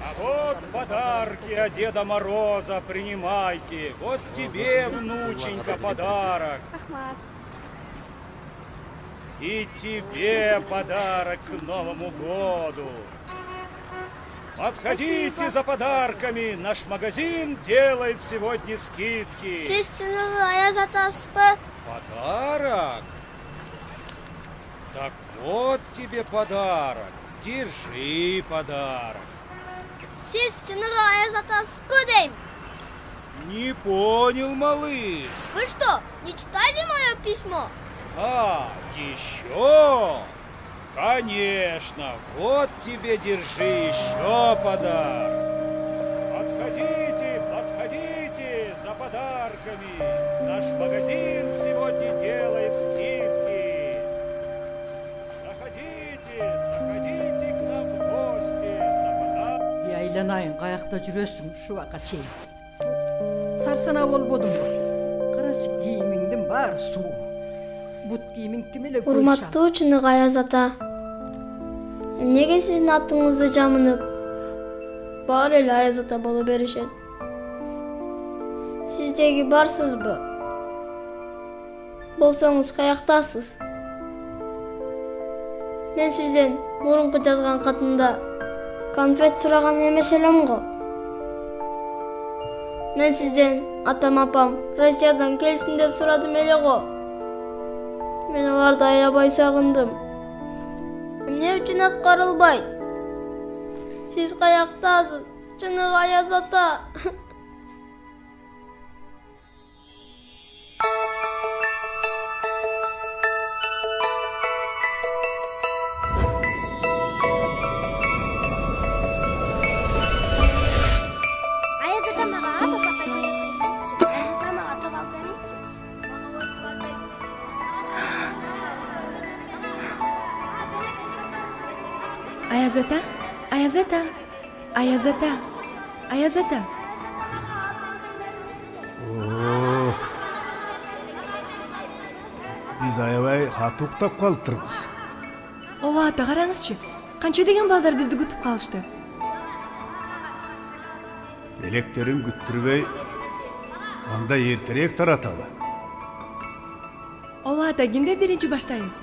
А вот подарки от Деда Мороза принимайте. Вот тебе, внученька, подарок. Рахмат. И тебе подарок к Новому году. Подходите за подарками. Наш магазин делает сегодня скидки. Siz chiniga Ayaz atasizmi? Подарок? Так вот тебе подарок. Держи подарок. Siz chiniga Ayaz atasizmi deyim. Не понял, малыш. Вы что, не читали мое письмо? А, еще? Конечно. Вот тебе держи еще подарок. Подходите, подходите за подарками. Наш магазин сегодня делает скидки. Заходите к нам в гости за подарками. Aylanayın, kayakta жүрөсүң şu vaka чейин. Sarsana болбодуң бол. Карачы кийимиңдин баары суу. Бут кийимиң тим эле Урматтуу чыныгы Ayaz ата. Эмнеге сиздин атыңызды жамынып? Баары эле Ayaz ата боло беришет. Сиздеги барсызбы? Болсоңуз каяктасыз? Мен сизден мурунку жазган катымда конфет сураган эмес элем го. Мен сизден атам апам Россиядан келсин деп сурадым эле го. Мен аларды аябай сагындым. Эмне үчүн аткарылбайт? Сиз каяктасыз? Чыныгы Ayaz ата. Ayaz ata мага папа Ayaz ата мага чок алып бериңизчи. Ayaz ata, Ayaz ata, Ayaz ata, Ayaz ata. Biz аябай катуу уктап калыптырбыз. Ооба ата, караңызчы. Канча деген балдар бизди күтүп калышты. Электерин күттүрбөй, анда эртерээк тараталы. Ооба ата, кимден биринчи баштайбыз?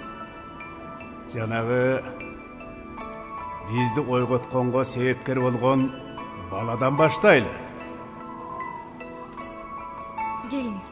Жанагы бизди ойготконго себепкер болгон баладан баштайлы. Келиңиз.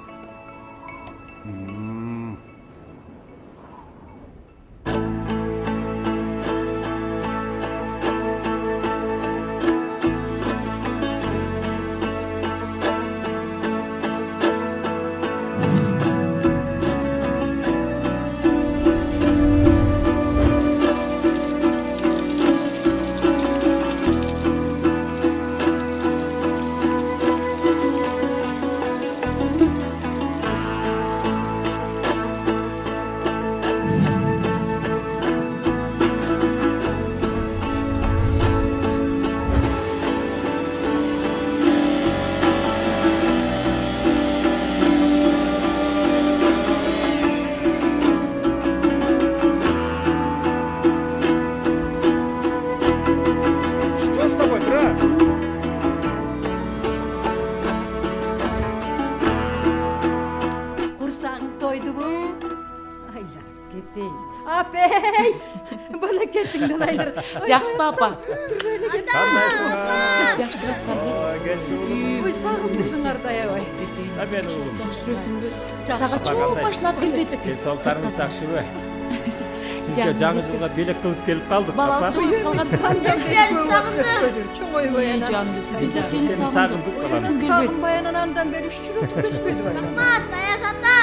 Что с тобой, брат? Kursağın toydu bu. Aylar keteyim. Apey! Bana kettingden aylar. Жакшы папа. Кандайсыңар? Жакшы турасыздарбы? Келчи улум. Ой, сağım durdular da aябай. Абен улум. Жакшы жүрөсүңбү? Сага чоң машина келбедик. Денсаулықтарыңыз жақшыбы? Сізге жаңы жылға белек қылып келіп қалдық. Баласы чоңоюп калган. Мен силерди сагындым. Чоң ойбай Ey anam. canım desin. Biz de seni Seni sağladık. sağladık Oyun falan. için gelmedik. Sağım bayanan andan beri 3 kilo tutmuş muydu? Rahmat Ayaz ata.